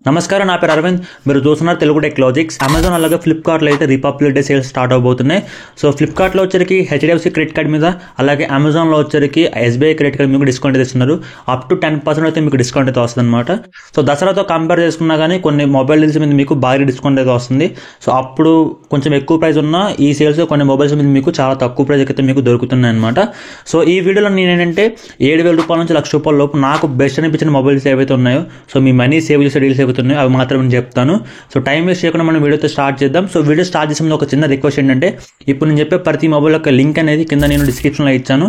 నమస్కారం, నా పేరు అరవింద్. మీరు చూస్తున్నారు తెలుగు టెక్నాలజీస్. అమెజాన్ అలాగే ఫ్లిప్కార్ట్లో అయితే రిపబ్లిక్ డే సేల్స్ స్టార్ట్ అవబోతున్నాయి. సో ఫ్లిప్కార్ట్లో వచ్చరికి హెచ్డిఎఫ్సి క్రెడిట్ కార్డ్ మీద, అలాగే అమెజాన్లో వచ్చరికి ఎస్బీఐ క్రెడిట్ కార్డ్ మీకు డిస్కౌంట్ అయితే ఇస్తున్నారు. అప్ టు 10% అయితే మీకు డిస్కౌంట్ అయితే వస్తుంది అనమాట. సో దసరాతో కంపేర్ చేసుకున్నా కానీ కొన్ని మొబైల్ డీల్స్ మీద మీకు భారీ డిస్కౌంట్ అయితే వస్తుంది. సో అప్పుడు కొంచెం ఎక్కువ ప్రైస్ ఉన్న ఈ సేల్స్ కొన్ని మొబైల్స్ మీద మీకు చాలా తక్కువ ప్రైస్ అయితే మీకు దొరుకుతున్నాయి అనమాట. సో ఈ వీడియోలో నేను ఏంటంటే 7,000 రూపాయల నుంచి ₹1,00,000 లోపు నాకు బెస్ట్ అనిపించిన మొబైల్స్ ఏవైతే ఉన్నాయో, సో మీ మనీ సేవ్ చేసే డీల్స్ ఏవైతే ఉన్నాయో అవి మాత్రం నేను చెప్తాను. సో టైం వేస్ట్ చేయకుండా మనం వీడియోతో స్టార్ట్ చేద్దాం. సో వీడియో స్టార్ట్ చేసే ముందు ఒక చిన్న రిక్వెస్ట్ ఏంటంటే, ఇప్పుడు నేను చెప్పే ప్రతి మొబైల్ యొక్క లింక్ అనేది కింద నేను డిస్క్రిప్షన్లో ఇచ్చాను.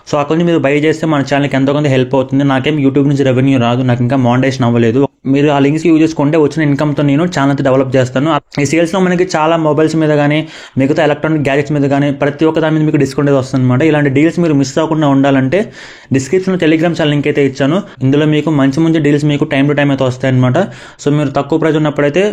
సో అక్కడ నుంచి మీరు బై చేస్తే మన ఛానల్కి ఎంతో కొంత హెల్ప్ అవుతుంది. నాకేం యూట్యూబ్ నుంచి రెవెన్యూ రాదు, నాకు ఇంకా మానిటైజేషన్ అవ్వలేదు. మీరు ఆ లింక్స్ యూజ్ చేసుకుంటే వచ్చిన ఇన్కమ్తో నేను ఛానల్ డెవలప్ చేస్తాను. ఈ సేల్స్లో మనకి చాలా మొబైల్స్ మీద కానీ, మిగతా ఎలక్ట్రానిక్ గ్యాజెట్స్ మీద కానీ ప్రతి ఒక్క దాని మీద మీకు డిస్కౌంట్ అయితే వస్తుంది అనమాట. ఇలాంటి డీల్స్ మీరు మిస్ అవ్వకుండా ఉండాలంటే డిస్క్రిప్షన్లో టెలిగ్రామ్ ఛానల్ లింక్ అయితే ఇచ్చాను. ఇందులో మీకు మంచి మంచి డీల్స్ మీకు టైం టు టైం అయితే వస్తాయి అనమాట. సో మీరు తక్కువ ప్రైస్ ఉన్నప్పుడైతే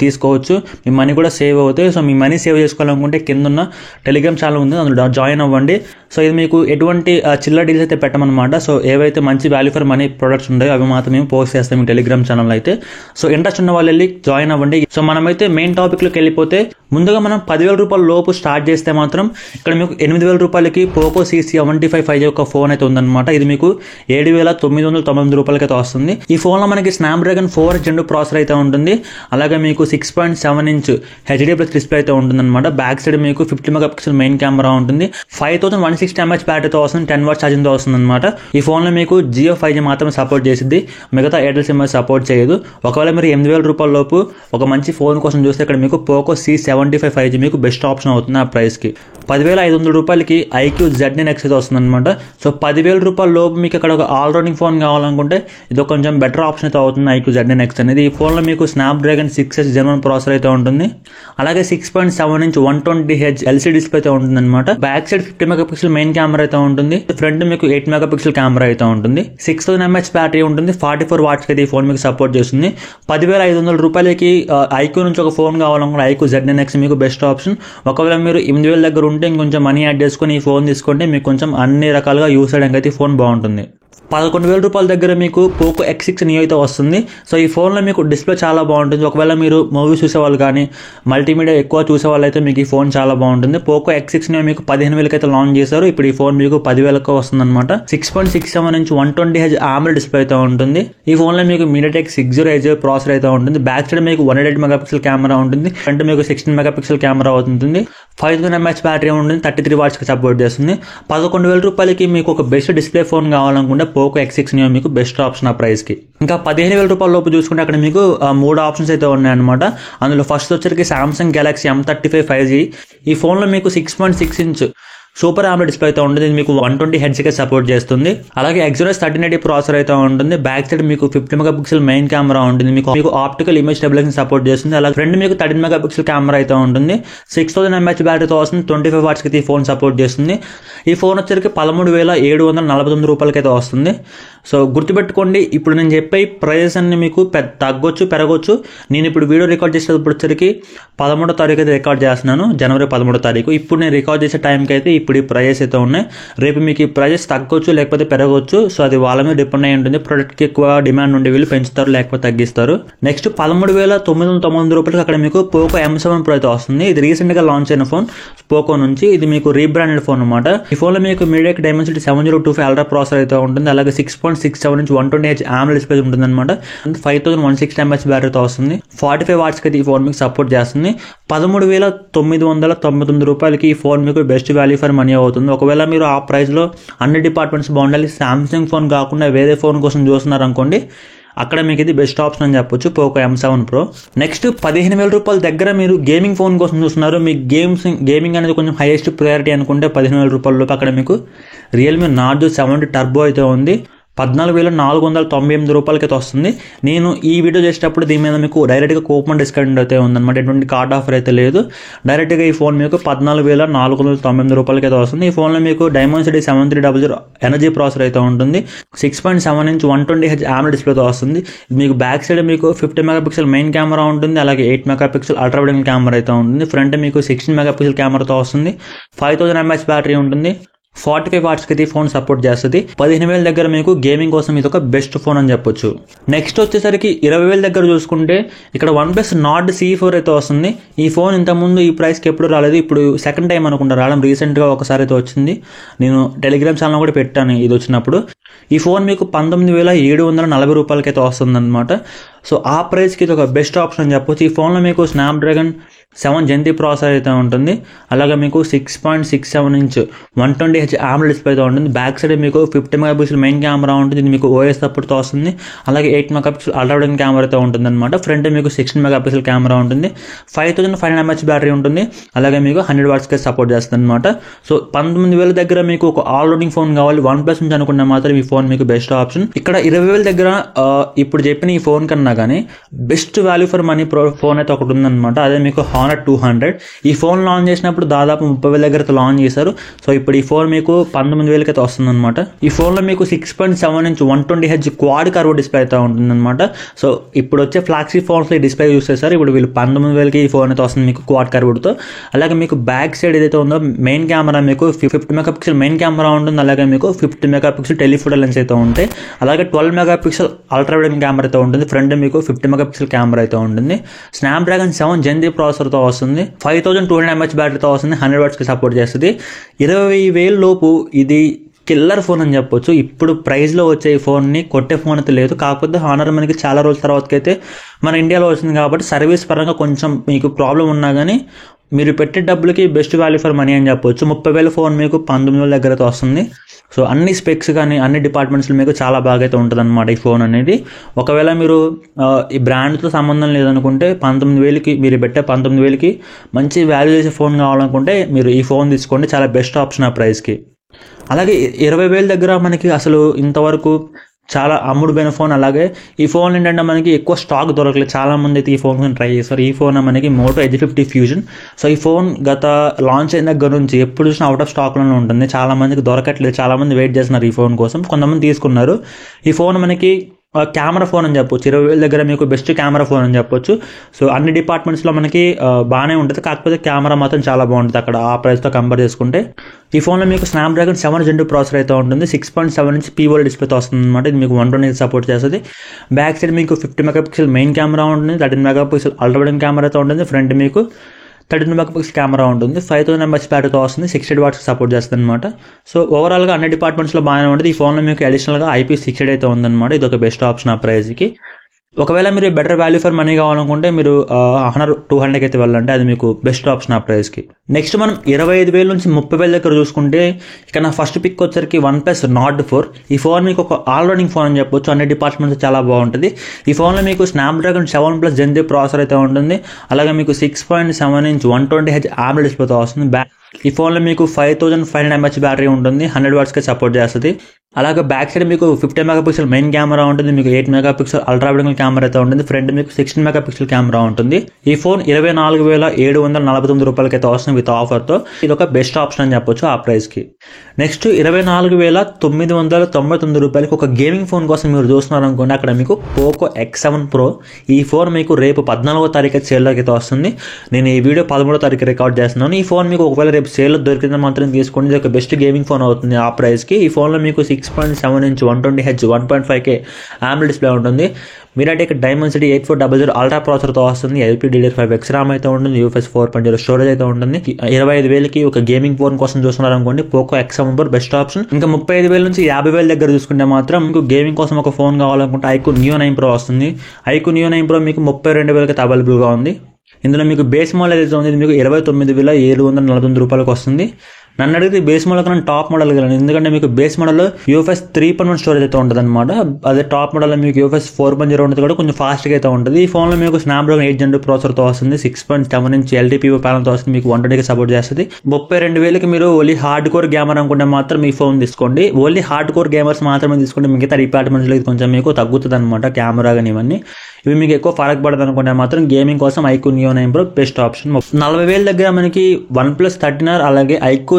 తీసుకోవచ్చు, మీ మనీ కూడా సేవ్ అవుతాయి. సో మీ మనీ సేవ్ చేసుకోవాలనుకుంటే కింద ఉన్న టెలిగ్రామ్ ఛానల్ ఉంది, అందులో జాయిన్ అవ్వండి. సో ఇది మీకు ఎటువంటి చిల్లర డీల్స్ అయితే పెట్టమన్నమాట. సో ఏవైతే మంచి వాల్యూ ఫర్ మనీ ప్రొడక్ట్స్ ఉంటాయో అవి మాత్రం మేము పోస్ట్ చేస్తాం మీ టెలిగ్రామ్ ఛానల్ అయితే. సో ఇంట్రెస్ట్ ఉన్న వాళ్ళు వెళ్ళి జాయిన్ అవ్వండి. సో మనమైతే మెయిన్ టాపిక్లోకి వెళ్ళిపోతే, ముందుగా మనం 10,000 రూపాయల లోపు స్టార్ట్ చేస్తే మాత్రం ఇక్కడ మీకు 8,000 రూపాయలకి పోకో C75 5G యొక్క ఫోన్ అయితే ఉందన్నమాట. ఇది మీకు 7,999 రూపాయలకి అయితే వస్తుంది. ఈ ఫోన్లో మనకి స్నాప్డ్రాగన్ 4 Gen 2 ప్రాసెసర్ అయితే ఉంటుంది. అలాగే మీకు 6.7 ఇంచ్ HD+ డిస్ప్లే అయితే ఉంటుందన్నమాట. బ్యాక్ సైడ్ మీకు 50 మెగాపిక్సెల్ మెయిన్ కెమెరా ఉంటుంది. 5160 mAh బ్యాటరీతో వస్తుంది, 10 వాట్స్ ఛార్జింగ్తో వస్తుంది అనమాట. ఈ ఫోన్లో మీకు Jio 5G మాత్రమే సపోర్ట్ చేసింది, మిగతా ఎయిర్టెల్ సిమ్ సపోర్ట్ చేయదు. ఒకవేళ మీరు 8,000 రూపాయల లోపు ఒక మంచి ఫోన్ కోసం చూస్తే ఇక్కడ మీకు పోకో C75 5G మీకు బెస్ట్ ఆప్షన్ అవుతుంది ఆ ప్రైస్కి. 10,500 రూపాయలకి IQ Z9 X అయితే వస్తుంది అనమాట. సో 10,000 రూపాయల లోపు మీకు ఇక్కడ ఒక ఆల్రౌండింగ్ ఫోన్ కావాలనుకుంటే ఇది కొంచెం బెటర్ ఆప్షన్ అయితే అవుతుంది IQ Z9 X అనేది. ఈ ఫోన్లో మీకు స్నాప్డ్రాగన్ 6S Gen 1 ప్రాసెసర్ అయితే ఉంటుంది. అలాగే 6.7 ఇంచ్ 120Hz LCD డిస్ప్లే అయితే ఉంటుంది అనమాట. Back side 50 megapixel main camera అయితే ఉంటుంది. ఫ్రంట్ మీకు 8 మెగాపిక్సెల్ కెమెరా అయితే ఉంటుంది. 6000 mAh బ్యాటరీ ఉంటుంది. 44 వాట్స్ అయితే ఈ ఫోన్ మీకు సపోర్ట్ చేస్తుంది. 10,500 రూపాయలకి IQ నుంచి ఒక ఫోన్ కావాలనుకుంటే IQ Z9 X మీకు బెస్ట్ ఆప్షన్. ఒకవేళ మీరు 8,000 దగ్గర ఉంటే ఇంకొంచెం మనీ యాడ్ చేసుకుని ఈ ఫోన్ తీసుకుంటే మీకు కొంచెం అన్ని రకాలుగా యూస్ చేయడానికి అయితే ఈ ఫోన్ బాగుంటుంది. 11,000 రూపాయల దగ్గర మీకు పోకో X6 Neo అయితే వస్తుంది. సో ఈ ఫోన్లో మీకు డిస్ప్లే చాలా బాగుంటుంది. ఒకవేళ మీరు మూవీస్ చూసేవాళ్ళు కానీ, మల్టీమీడియా ఎక్కువ చూసేవాళ్ళు అయితే మీకు ఈ ఫోన్ చాలా బాగుంటుంది. పోకో X6 Neo మీకు 15,000 అయితే లాంచ్ చేశారు. ఇప్పుడు ఈ ఫోన్ మీకు 10,000 వస్తుంది అనమాట. 6.67 ఇంచ్ 120Hz AMOLED డిస్ప్లే అయితే ఉంటుంది. ఈ ఫోన్లో మీకు MediaTek 6080 ప్రాసెసర్ అయితే ఉంటుంది. బ్యాక్ సైడ్ మీకు 108 మెగాపిక్సెల్ కెమెరా ఉంటుంది. ఫ్రంట్ మీకు 16 మెగాపిక్సెల్ కెమెరా అవుతుంది. 5000 mAh బ్యాటరీ ఉంటుంది. 33 వాట్స్కి సపోర్ట్ చేస్తుంది. 11,000 రూపాయలకి మీకు ఒక బెస్ట్ డిస్ప్లే ఫోన్ కావాలనుకుంటే పోకో X6 Neo మీకు బెస్ట్ ఆప్షన్ ఆ ప్రైస్కి. ఇంకా 15,000 రూపాయల లోపు చూసుకుంటే అక్కడ మీకు 3 ఆప్షన్స్ అయితే ఉన్నాయన్నమాట. అందులో ఫస్ట్ వచ్చరికి సామ్సంగ్ గెలాక్సీ M35 5G. ఈ ఫోన్లో మీకు 6.6 ఇంచ్ సూపర్ AMOLED డిస్ప్లే అయితే ఉంటుంది. ఇది మీకు 120Hz సపోర్ట్ చేస్తుంది. అలాగే Exynos 1380 ప్రాసెసర్ అయితే ఉంటుంది. బ్యాక్ సైడ్ మీకు 50 మెగాపిక్సెల్ మెయిన్ కెమెరా ఉంటుంది. మీకు ఆప్టికల్ ఇమేజ్ స్టెబిలైజేషన్ సపోర్ట్ చేస్తుంది. అలాగే ఫ్రంట్ మీకు 13 మెగాపిక్సెల్ కెమెరా అయితే ఉంటుంది. 6000 mAh బ్యాటరీతో వస్తుంది. 25 వాట్స్కి అయితే ఈ ఫోన్ సపోర్ట్ చేస్తుంది. ఈ ఫోన్ వచ్చరికి 13,749 రూపాయలకి అయితే వస్తుంది. సో గుర్తుపెట్టుకోండి, ఇప్పుడు నేను చెప్పే ప్రైజెస్ అన్ని మీకు తగ్గొచ్చు, పెరగొచ్చు. నేను ఇప్పుడు వీడియో రికార్డ్ చేసేటప్పుడు వచ్చరికి 13వ తారీఖు అయితే రికార్డ్ చేస్తున్నాను, జనవరి 13వ తారీఖు. ఇప్పుడు నేను రికార్డ్ చేసే టైంకి అయితే ఇప్పుడు ఈ ప్రైజెస్ అయితే ఉన్నాయి. రేపు మీకు ఈ ప్రైజెస్ తగ్గొచ్చు, లేకపోతే పెరగొచ్చు. సో అది వాళ్ళ మీద డిపెండ్ అయి ఉంటుంది. ప్రొడక్ట్కి ఎక్కువ డిమాండ్ ఉండే వీళ్ళు పెంచుతారు, లేకపోతే తగ్గిస్తారు. నెక్స్ట్ 13,999 రూపాయలకి అక్కడ మీకు పోకో M7 Pro అయితే వస్తుంది. ఇది రీసెంట్గా లాంచ్ అయిన ఫోన్ పోకో నుంచి. ఇది మీకు రీబ్రాండెడ్ ఫోన్ అనమాట. ఈ ఫోన్లో మీకు MediaTek Dimensity 7025 అల్ట్రా ప్రాసెసర్ అయితే ఉంటుంది. అలాగే 6.67 ఇంచ్ 120Hz AMOLED డిస్ప్లే ఉంటుంది అనమాట. 5160 mAh బ్యాటరీతో వస్తుంది. 45 వాట్స్కి అయితే ఈ ఫోన్ మీకు సపోర్ట్ చేస్తుంది. 13,999 రూపాయలకి ఈ ఫోన్ మీకు బెస్ట్ వాల్యూ ఫర్ మనీ అవుతుంది. ఒకవేళ మీరు ఆ ప్రైస్లో అన్ని డిపార్ట్మెంట్స్ బాగుండాలి, సామ్సంగ్ ఫోన్ కాకుండా వేరే ఫోన్ కోసం చూస్తున్నారు అనుకోండి, అక్కడ మీకు ఇది బెస్ట్ ఆప్షన్ అని చెప్పొచ్చు, పోకో M7 Pro. నెక్స్ట్ 15,000 రూపాయల దగ్గర మీరు గేమింగ్ ఫోన్ కోసం చూస్తున్నారు, మీ గేమింగ్ అనేది కొంచెం హైయెస్ట్ ప్రయారిటీ అనుకుంటే 15,000 రూపాయల లోపు అక్కడ మీకు రియల్మీ Narzo 70 టర్బో అయితే ఉంది. 14,498 రూపాయలకి అయితే వస్తుంది. నేను ఈ వీడియో చేసేటప్పుడు దీని మీద మీకు డైరెక్ట్గా కూపన్ డిస్కౌంట్ అయితే ఉందన్నమాట. ఎటువంటి కార్డ్ ఆఫర్ అయితే లేదు. డైరెక్ట్గా ఈ ఫోన్ మీకు 14,498 రూపాయలకి అయితే వస్తుంది. ఈ ఫోన్లో మీకు Dimensity 7300 ఎనర్జీ ప్రాసెసర్ అయితే ఉంటుంది. 6.7 ఇంచ్ 120Hz AMOLED డిస్ప్లేతో వస్తుంది. మీకు బ్యాక్ సైడ్ మీకు 50 మెగాపిక్సెల్ మెయిన్ కెమెరా ఉంటుంది. అలాగే 8 మెగాపిక్సెల్ అల్ట్రా వైడ్ కెమెరా అయితే ఉంటుంది. ఫ్రంట్ మీకు 16 మెగాపిక్సెల్ కెమెరాతో వస్తుంది. 5000 mAh బ్యాటరీ ఉంటుంది. 45 వాట్స్కి అయితే ఈ ఫోన్ సపోర్ట్ చేస్తుంది. 15,000 దగ్గర మీకు గేమింగ్ కోసం ఇది ఒక బెస్ట్ ఫోన్ అని చెప్పొచ్చు. నెక్స్ట్ వచ్చేసరికి 20,000 దగ్గర చూసుకుంటే ఇక్కడ OnePlus Nord C4 అయితే వస్తుంది. ఈ ఫోన్ ఇంతకుముందు ఈ ప్రైస్కి ఎప్పుడు రాలేదు, ఇప్పుడు సెకండ్ టైం అనుకుంటా రావడం. రీసెంట్గా ఒకసారి అయితే వచ్చింది, నేను టెలిగ్రామ్ ఛానల్ కూడా పెట్టాను ఇది వచ్చినప్పుడు. ఈ ఫోన్ మీకు 19,740 రూపాయలకి అయితే వస్తుంది అనమాట. సో ఆ ప్రైస్కి ఇది ఒక బెస్ట్ ఆప్షన్ అని చెప్పొచ్చు. ఈ ఫోన్లో మీకు స్నాప్డ్రాగన్ 7 Gen 3 ప్రాసెసర్ అయితే ఉంటుంది. అలాగే మీకు 6.67 ఇంచ్ 120Hz AMOLED డిస్ప్లే అయితే ఉంటుంది. బ్యాక్ సైడ్ మీకు 50 మెగాపిక్సెల్ మెయిన్ కెమెరా ఉంటుంది, ఇది మీకు OS సపోర్ట్తో వస్తుంది. అలాగే 8 మెగాపిక్సెల్ అల్ట్రా వైడ్ కెమెరా అయితే ఉంటుంది అనమాట. ఫ్రంట్ మీకు 16 మెగాపిక్సెల్ కెమెరా ఉంటుంది. 5500 mAh బ్యాటరీ ఉంటుంది. అలాగే మీకు 100 వాట్స్కి సపోర్ట్ చేస్తుంది అనమాట. సో 19,000 దగ్గర మీకు ఒక ఆల్ రౌండింగ్ ఫోన్ కావాలి OnePlus నుంచి అనుకున్న మాత్రం ఈ ఫోన్ మీకు బెస్ట్ ఆప్షన్. ఇక్కడ 20,000 దగ్గర ఇప్పుడు చెప్పిన ఈ ఫోన్ కన్నా కానీ best value for money phone అయితే ఒకటి ఉందన్నమాట. అదే మీకు Honor 200. ఈ ఫోన్ లాంచ్ చేసినప్పుడు దాదాపు 30,000 దగ్గర లాంచ్ చేశారు. సో ఇప్పుడు ఈ ఫోన్ మీకు 19,000 అయితే వస్తుందన్నమాట. ఈ ఫోన్లో మీకు 6.7 inch 120Hz quad curve display అయితే ఉంటుందన్నమాట. సో ఇప్పుడు వచ్చే ఫ్లాగ్షిప్ ఫోన్స్లో ఈ డిస్ప్లే యూస్ చేస్తారు. ఇప్పుడు వీళ్ళు 19,000కి ఈ ఫోన్ అయితే వస్తుంది మీకు క్వాడ్ కర్వ్తో. అలాగే మీకు బ్యాక్ సైడ్ ఏదైతే ఉందో మెయిన్ కెమెరా మీకు 50 మెగాపిక్సెల్ మెయిన్ కెమెరా ఉంటుంది. అలాగే మీకు 50 మెగాపిక్సెల్ టెలిఫోటో లెన్స్ అయితే ఉంటాయి. అలాగే 12 మెగాపిక్సెల్ అల్ట్రా వైడ్ కెమెరా అయితే ఉంటుంది. ఫ్రంట్ మీకు 50 మెగాపిక్సెల్ కెమెరా అయితే ఉంటుంది. స్నాప్డ్రాగన్ 7 Gen 3 ప్రాసెసర్తో వస్తుంది. 5200 mAh బ్యాటరీతో వస్తుంది. 100 వాట్స్కి సపోర్ట్ చేస్తుంది. 20,000 లోపు ఇది కిల్లర్ ఫోన్ అని చెప్పొచ్చు. ఇప్పుడు ప్రైస్లో వచ్చే ఈ ఫోన్ని కొట్టే ఫోన్ అయితే లేదు. కాకపోతే హానర్ మనకి చాలా రోజుల తర్వాతకైతే మన ఇండియాలో వచ్చింది కాబట్టి సర్వీస్ పరంగా కొంచెం మీకు ప్రాబ్లం ఉన్నా కానీ మీరు పెట్టే డబ్బులకి బెస్ట్ వాల్యూ ఫర్ మనీ అని చెప్పొచ్చు. 30,000 ఫోన్ మీకు 19,000 దగ్గర అయితే వస్తుంది. సో అన్ని స్పెక్స్ కానీ అన్ని డిపార్ట్మెంట్స్లో మీకు చాలా బాగా అయితే ఉంటుంది అనమాట ఈ ఫోన్ అనేది. ఒకవేళ మీరు ఈ బ్రాండ్తో సంబంధం లేదనుకుంటే 19,000కి మీరు పెట్టే 19,000కి మంచి వాల్యూ చేసే ఫోన్ కావాలనుకుంటే మీరు ఈ ఫోన్ తీసుకోండి, చాలా బెస్ట్ ఆప్షన్ ఆ ప్రైస్కి. అలాగే 20,000 దగ్గర మనకి అసలు ఇంతవరకు చాలా అమ్ముడుపోయిన ఫోన్. అలాగే ఈ ఫోన్ ఏంటంటే మనకి ఎక్కువ స్టాక్ దొరకలేదు. చాలా మంది అయితే ఈ ఫోన్ ట్రై చేస్తారు. ఈ ఫోన్ మనకి Moto Edge 50 Fusion. సో ఈ ఫోన్ గత లాంచ్ అయిన దగ్గర నుంచి ఎప్పుడు చూసినా అవుట్ ఆఫ్ స్టాక్లోనే ఉంటుంది. చాలా మందికి దొరకట్లేదు, చాలా మంది వెయిట్ చేస్తున్నారు ఈ ఫోన్ కోసం. కొంతమంది తీసుకున్నారు. ఈ ఫోన్ మనకి కెమెరా ఫోన్ అని చెప్పొచ్చు. 20,000 దగ్గర మీకు బెస్ట్ కెమెరా ఫోన్ అని చెప్పొచ్చు. సో అన్ని డిపార్ట్మెంట్స్లో మనకి బాగానే ఉంటుంది. కాకపోతే కెమెరా మాత్రం చాలా బాగుంటుంది అక్కడ ఆ ప్రైస్తో కంపేర్ చేసుకుంటే. ఈ ఫోన్లో మీకు స్నాప్డ్రాగన్ 7 Gen 2 ప్రాసెసర్ అయితే ఉంటుంది. 6.7 ఇంచ్ POL డిస్ప్లేతో వస్తుంది అనమాట. ఇది మీకు 120 సపోర్ట్ చేస్తుంది. బ్యాక్ సైడ్ మీకు 50 మెగాపిక్సెల్ మెయిన్ కెమెరా ఉంటుంది. 13 మెగాపిక్సెల్ అల్ట్రా వైడ్ కెమెరా అయితే ఉంటుంది. ఫ్రంట్ మీకు 13 మెగాపిక్సెల్ కెమెరా ఉంటుంది. 5000 mAh బ్యాటరీతో వస్తుంది. 60 వాట్స్కి సపోర్ట్ చేస్తుంది అనమాట. సో ఓవరాల్గా అన్ని డిపార్ట్మెంట్స్లో బాగానే ఉంటుంది. ఈ ఫోన్లో మీకు అడిషనల్గా IP68 అయితే ఉందన్నమాట. ఇది ఒక బెస్ట్ ఆప్షన్ ఆ ప్రైస్కి. ఒకవేళ మీరు బెటర్ వాల్యూ ఫర్ మనీ కావాలనుకుంటే మీరు Honor 200కి అయితే వెళ్ళండి, అది మీకు బెస్ట్ ఆప్షన్ ఆ ప్రైస్కి. నెక్స్ట్ మనం 25,000 నుంచి 30,000 దగ్గర చూసుకుంటే ఇక నా ఫస్ట్ పిక్ వచ్చరికి OnePlus Nord 4. ఈ ఫోన్ మీకు ఒక ఆల్ రౌండింగ్ ఫోన్ అని చెప్పొచ్చు. అన్ని డిపార్ట్మెంట్స్ చాలా బాగుంటుంది. ఈ ఫోన్లో మీకు స్నాప్డ్రాగన్ 7+ Gen 3 ప్రాసెసర్ అయితే ఉంటుంది. అలాగే మీకు 6.7 ఇంచ్ 120Hz AMOLED డిస్ప్లేతో వస్తుంది. ఈ ఫోన్లో మీకు 5500 mAh బ్యాటరీ ఉంటుంది. 100 వాట్స్కి సపోర్ట్ చేస్తుంది. అలాగే బ్యాక్ సైడ్ మీకు 50 మెగాపిక్సెల్ మెయిన్ కెమెరా ఉంటుంది. మీకు 8 మెగాపిక్సెల్ అల్ట్రా వైడ్ కెమెరా అయితే ఉంటుంది. ఫ్రంట్ మీకు 16 మెగాపిక్సెల్ కెమెరా ఉంటుంది. ఈ ఫోన్ 24,749 రూపాయలకి అయితే వస్తుంది విత్ ఆఫర్తో. ఇది ఒక బెస్ట్ ఆప్షన్ అని చెప్పొచ్చు ఆ ప్రైస్కి. నెక్స్ట్ 24,999 రూపాయలకి ఒక గేమింగ్ ఫోన్ కోసం మీరు చూస్తున్నారు అనుకోండి, అక్కడ మీకు Poco X7 Pro. ఈ ఫోన్ మీకు రేపు 14వ తారీఖు సేల్లోకి అయితే వస్తుంది. నేను ఈ వీడియో 13వ తారీఖు రికార్డ్ చేస్తున్నాను. ఈ ఫోన్ మీకు ఒకవేళ రేపు సేల్లో దొరికింది మాత్రం తీసుకోండి, ఇది ఒక బెస్ట్ గేమింగ్ ఫోన్ అవుతుంది ఆ ప్రైస్కి. ఈ ఫోన్లో మీకు 6.7 inch 120Hz 1.5K AMOLED display ఉంటుంది. మీరాటెక్ Dimensity 8400 అల్ట్రా ప్రాసెసర్తో వస్తుంది. LPDDR5X RAM అయితే ఉంటుంది. UFS 4.0 స్టోరేజ్ అయితే ఉంటుంది. 25,000కి ఒక గేమింగ్ ఫోన్ కోసం చూస్తున్నారు అనుకోండి, Poco X7 Pro best option. ఇంకా 35,000 నుంచి 50,000 దగ్గర చూసుకుంటే మాత్రం మీకు గేమింగ్ కోసం ఒక ఫోన్ కావాలనుకుంటే iQOO Neo 9 Pro వస్తుంది. iQOO Neo 9 Pro మీకు 32,000కి అవైలబుల్గా ఉంది. ఇందులో మీకు బేస్ మోడల్ ఏదైతే ఉంది మీకు 29,749 రూపాయలకు వస్తుంది. నన్ను అడిగితే బేస్ మోడల్ కన్నా టాప్ మోడల్ వెళ్ళండి, ఎందుకంటే మీకు బేస్ మోడల్లో UFS 3.1 స్టోరేజ్ అయితే ఉంటుంది అనమాట. అదే టాప్ మోడల్లో మీకు UFS 4.0 ఉంటుంది కూడా కొంచెం ఫాస్ట్గా అయితే ఉంటుంది. ఈ ఫోన్లో మీకు స్నాప్డ్రాగన్ 8 Gen 2 ప్రాసెసర్తో వస్తుంది. 6.7 ఇంచ్ LTPO ప్యానల్తో వస్తుంది. మీకు 120కి సపోర్ట్ చేస్తుంది. 32,000కి మీరు ఓన్లీ హార్డ్ కోర్ గేమర్ అనుకుంటే మాత్రం ఈ ఫోన్ తీసుకోండి. ఓన్లీ హార్డ్ కోర్ గేమర్స్ మాత్రమే తీసుకోండి. మిగతా డిపార్ట్మెంట్స్లో ఇది కొంచెం మీకు తగ్గుతుంది అనమాట. కెమెరా కానీ ఇవన్నీ ఇవి మీకు ఎక్కువ ఫరక్ పడదు అనుకుంటే మాత్రం గేమింగ్ కోసం iQOO Neo 9 Pro best option. 40,000 దగ్గర మనకి OnePlus 13R అలాగే iQOO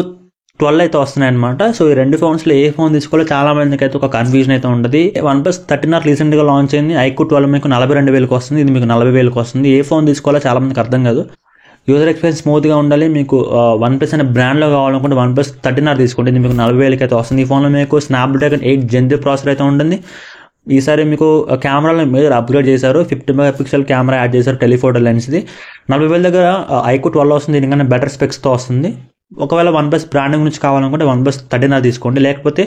12 అయితే వస్తున్నాయి అనమాట. సో ఈ రెండు ఫోన్స్లో ఏ ఫోన్ తీసుకోవాలో చాలా మందికి అయితే ఒక కన్ఫ్యూజన్ అయితే ఉంటుంది. OnePlus 13R రీసెంట్గా లాంచ్ అయింది. iQOO 12 మీకు 42,000కి వస్తుంది. ఇది మీకు 40,000కి వస్తుంది. ఏ ఫోన్ తీసుకోవాలో చాలా మందికి అర్థం కాదు. యూజర్ ఎక్స్పీరియన్స్ స్మూత్గా ఉండాలి. మీకు OnePlus అనే బ్రాండ్లో కావాలనుకుంటే OnePlus 13R తీసుకోండి. ఇది మీకు 40,000 అయితే వస్తుంది. ఈ ఫోన్లో మీకు స్నాప్డ్రాగన్ 8 Gen 3 ప్రాసెసర్ అయితే ఉంటుంది. ఈసారి మీకు కెమెరాలో మేజర్ అప్గ్రేడ్ చేశారు. 50 MP కెమెరా యాడ్ చేశారు, టెలిఫోటో లెన్స్ది. 40,000 దగ్గర iQOO 12 వస్తుంది. దీనికన్నా బెటర్ స్పెక్స్తో వస్తుంది. ఒకవేళ OnePlus బ్రాండింగ్ నుంచి కావాలనుకుంటే OnePlus 13R తీసుకోండి. లేకపోతే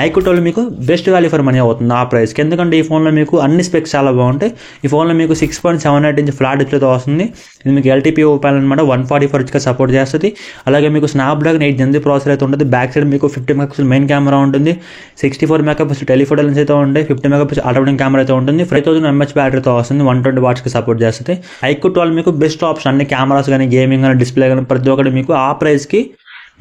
iQOO 12 మీకు బెస్ట్ వాల్యూ ఫర్ మనీ అవుతుంది ఆ ప్రైస్కి. ఎందుకంటే ఈ ఫోన్లో మీకు అన్ని స్పెక్స్ చాలా బాగుంటాయి. ఈ ఫోన్లో మీకు 6.78 ఇంచ్ ఫ్లాట్ డిస్ప్లేతో వస్తుంది. ఇది మీకు LTPO ప్యానల్ అనమాట. 144 హెర్ట్జ్గా సపోర్ట్ చేస్తుంది. అలాగే మీకు స్నాప్డ్రాగన్ 8 Gen 3 ప్రాసెసర్ అయితే ఉంటుంది. బ్యాక్ సైడ్ మీకు 50 MP మెయిన్ కెమెరా ఉంటుంది. 64 MP టెలిఫోటో లెన్స్ అయితే ఉంటాయి. 50 MP ఆటోమేటిక్ కెమెరా అయితే ఉంటుంది. 5000 mAh బ్యాటరీతో వస్తుంది. 120 wattsకి సపోర్ట్ చేస్తుంది. iQOO 12 మీకు బెస్ట్ ఆప్షన్. అన్ని కెమెరాస్ కానీ, గేమింగ్ కానీ, డిస్ప్లే కానీ ప్రతి ఒక్కటి మీకు ఆ ప్రైస్కి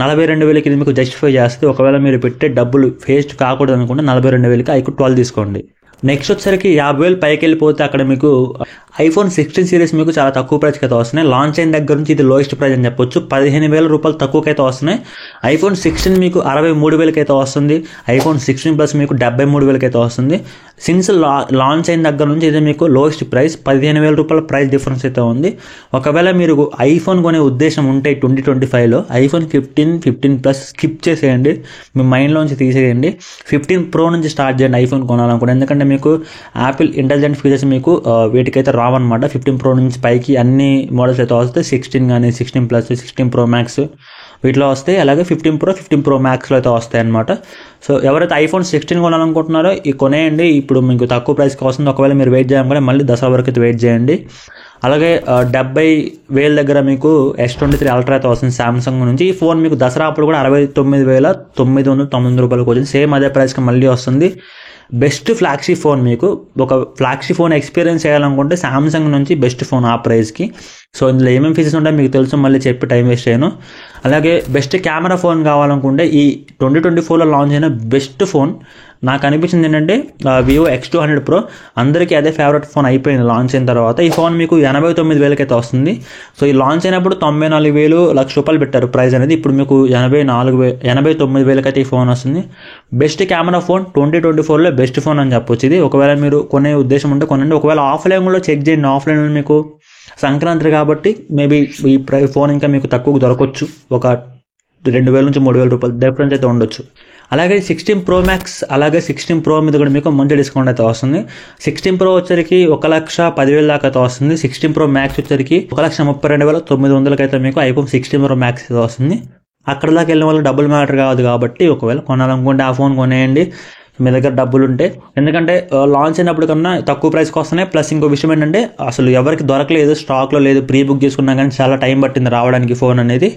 42,000కి ఇది మీకు జస్టిఫై చేస్తుంది. ఒకవేళ మీరు పెట్టే డబ్బులు వేస్ట్ కాకూడదు అనుకుంటే 42,000కి iQOO 12 తీసుకోండి. నెక్స్ట్ వచ్చేసరికి 50,000 పైకి వెళ్ళిపోతే అక్కడ మీకు iPhone 16 సిరీస్ మీకు చాలా తక్కువ ప్రైస్కి అయితే వస్తున్నాయి. లాంచ్ అయిన దగ్గర నుంచి ఇది లోయెస్ట్ ప్రైస్ అని చెప్పొచ్చు. 15,000 రూపాయలు తక్కువకి అయితే వస్తున్నాయి. iPhone 16 మీకు 63,000కి అయితే వస్తుంది. iPhone 16 Plus మీకు 73,000కి అయితే వస్తుంది. సిన్స్ లాంచ్ అయిన దగ్గర నుంచి ఇది మీకు లోయెస్ట్ ప్రైస్. 15,000 రూపాయల ప్రైస్ డిఫరెన్స్ అయితే ఉంది. ఒకవేళ మీరు ఐఫోన్ కొనే ఉద్దేశం ఉంటే 2025లో iPhone 15 Plus స్కిప్ చేసేయండి. మీ మైండ్లోంచి తీసేయండి. 15 Pro నుంచి స్టార్ట్ చేయండి ఐఫోన్ కొనాలనుకోండి. ఎందుకంటే మీకు యాపిల్ ఇంటెలిజెంట్ ఫీచర్స్ మీకు వీటికైతే రావన్నమాట. 15 Pro నుంచి పైకి అన్ని మోడల్స్ అయితే వస్తాయి. 16 కానీ, 16 Plus, 16 Pro Max వీటిలో వస్తాయి. అలాగే 15 Pro, 15 Pro Maxలో అయితే వస్తాయి అనమాట. సో ఎవరైతే iPhone 16 కొనాలనుకుంటున్నారో ఈ కొనేయండి. ఇప్పుడు మీకు తక్కువ ప్రైస్కి వస్తుంది. ఒకవేళ మీరు వెయిట్ చేయాలనుకుంటే మళ్ళీ దసరా వరకు అయితే వెయిట్ చేయండి. అలాగే 70,000 దగ్గర మీకు S23 Ultra అయితే వస్తుంది సామ్సంగ్ నుంచి. ఈ ఫోన్ మీకు దసరా అప్పుడు కూడా 69,990 రూపాయలకు వచ్చింది. సేమ్ అదే ప్రైస్కి మళ్ళీ వస్తుంది. Best flagship phone. మీకు ఒక ఫ్లాగ్షిప్ ఫోన్ ఎక్స్పీరియన్స్ చేయాలనుకుంటే సామ్సంగ్ నుంచి బెస్ట్ ఫోన్ ఆ ప్రైస్కి. సో ఇందులో ఏమేమి ఫీచర్స్ ఉంటాయో మీకు తెలుసు, మళ్ళీ చెప్పి టైం వేస్ట్ చేయను. అలాగే బెస్ట్ కెమెరా ఫోన్ కావాలనుకుంటే ఈ 2024లో లాంచ్ అయిన బెస్ట్ ఫోన్ నాకు అనిపించింది ఏంటంటే Vivo X200 Pro. అందరికీ అదే ఫేవరెట్ ఫోన్ అయిపోయింది లాంచ్ అయిన తర్వాత. ఈ ఫోన్ మీకు 89,000కి అయితే వస్తుంది. సో ఈ లాంచ్ అయినప్పుడు 94,000 లక్ష రూపాయలు పెట్టారు ప్రైస్ అనేది. ఇప్పుడు మీకు 89,000కి అయితే ఈ ఫోన్ వస్తుంది. బెస్ట్ కెమెరా ఫోన్ 2024లో బెస్ట్ ఫోన్ అని చెప్పొచ్చు ఇది. ఒకవేళ మీరు కొనే ఉద్దేశం ఉంటే కొనండి. ఒకవేళ ఆఫ్లైన్లో చెక్ చేయండి. ఆఫ్లైన్లో మీకు సంక్రాంతి కాబట్టి మేబీ ఈ ఫోన్ ఇంకా మీకు తక్కువ దొరకవచ్చు. ఒక 2,000 నుంచి 3,000 రూపాయలు డిఫరెన్స్ అయితే ఉండొచ్చు. అలాగే 16 Pro Max, అలాగే 16 Pro మీద కూడా మీకు మంచి డిస్కౌంట్ అయితే వస్తుంది. 16 Pro వచ్చరికి 1,10,000 దాకా అయితే వస్తుంది. 16 Pro Max వచ్చరికి 1,32,900 అయితే మీకు iPhone 16 Pro Max అయితే వస్తుంది. అక్కడ దాకా వెళ్ళిన వాళ్ళు డబ్బులు మ్యాటర్ కాదు కాబట్టి ఒకవేళ కొనాలనుకుంటే ఆ ఫోన్ కొనేయండి మీ దగ్గర డబ్బులు ఉంటే. ఎందుకంటే లాంచ్ అయినప్పుడు కన్నా తక్కువ ప్రైస్కి వస్తున్నాయి. ప్లస్ ఇంకో విషయం ఏంటంటే అసలు ఎవరికి దొరకలేదు, స్టాక్లో లేదు. ప్రీ బుక్ చేసుకున్నా కానీ చాలా టైం పట్టింది రావడానికి ఫోన్ అనేది.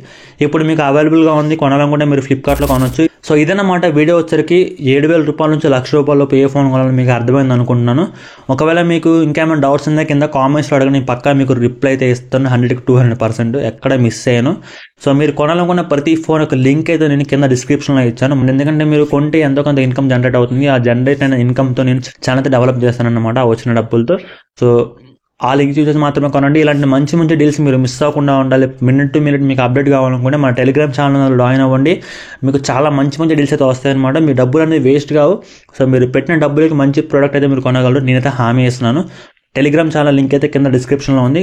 ఇప్పుడు మీకు అవైలబుల్గా ఉంది. కొనాలనుకుంటే మీరు ఫ్లిప్కార్ట్లో కొనవచ్చు. సో ఇదన్నమాట వీడియో వచ్చరికి 7,000 రూపాయల నుంచి ₹1,00,000 ఏ ఫోన్ కొనాలని మీకు అర్థమైంది అనుకుంటున్నాను. ఒకవేళ మీకు ఇంకేమైనా డౌట్స్ ఉందా కింద కామెంట్స్లో అడగండి. పక్కా మీకు రిప్లై అయితే ఇస్తాను 100-200%. ఎక్కడ మిస్ అయ్యాను. సో మీరు కొనాలనుకున్న ప్రతి ఫోన్ యొక్క లింక్ అయితే నేను కింద డిస్క్రిప్షన్లో ఇచ్చాను. ఎందుకంటే మీరు కొంటే ఎంతో కొంత ఇన్కమ్ జనరేట్ అవుతుంది. ఆ జనరేట్ అయిన ఇన్కమ్తో నేను ఛానల్ డెవలప్ చేస్తాను అనమాట వచ్చిన డబ్బులతో. సో ఆ లింక్ చూసేసి మాత్రమే కొనండి. ఇలాంటి మంచి మంచి డీల్స్ మీరు మిస్ అవ్వకుండా ఉండాలి. మినిట్ టు మినిట్ మీకు అప్డేట్ కావాలనుకుంటే మన టెలిగ్రామ్ ఛానల్ జాయిన్ అవ్వండి. మీకు చాలా మంచి మంచి డీల్స్ అయితే వస్తాయన్నమాట. మీ డబ్బులు అనేది వేస్ట్ కావు. సో మీరు పెట్టిన డబ్బులకి మంచి ప్రోడక్ట్ అయితే మీరు కొనగలరు. నేనైతే హామీ ఇస్తున్నాను. టెలిగ్రామ్ ఛానల్ లింక్ అయితే కింద డిస్క్రిప్షన్లో ఉంది.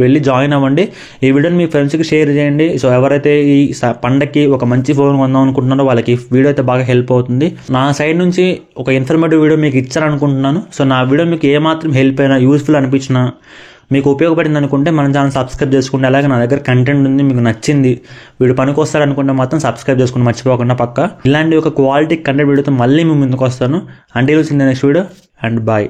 వెళ్ళి జాయిన్ అవ్వండి. ఈ వీడియోని మీ ఫ్రెండ్స్కి షేర్ చేయండి. సో ఎవరైతే ఈ పండగకి ఒక మంచి ఫోన్ కొందాం అనుకుంటున్నారో వాళ్ళకి వీడియో అయితే బాగా హెల్ప్ అవుతుంది. నా సైడ్ నుంచి ఒక ఇన్ఫర్మేటివ్ వీడియో మీకు ఇచ్చారనుకుంటున్నాను. సో నా వీడియో మీకు ఏమాత్రం హెల్ప్ అయినా, యూస్ఫుల్ అనిపించినా, మీకు ఉపయోగపడింది అనుకుంటే మన ఛానల్ సబ్స్క్రైబ్ చేసుకోండి. అలాగే నా దగ్గర కంటెంట్ ఉంది, మీకు నచ్చింది, వీడియో పనికి వస్తారనుకుంటే మాత్రం సబ్స్క్రైబ్ చేసుకోండి మర్చిపోకుండా పక్క. ఇలాంటి ఒక క్వాలిటీ కంటెంట్ వీడియోతో మళ్ళీ మీ ముందుకు వస్తాను. Until see in the next video and bye.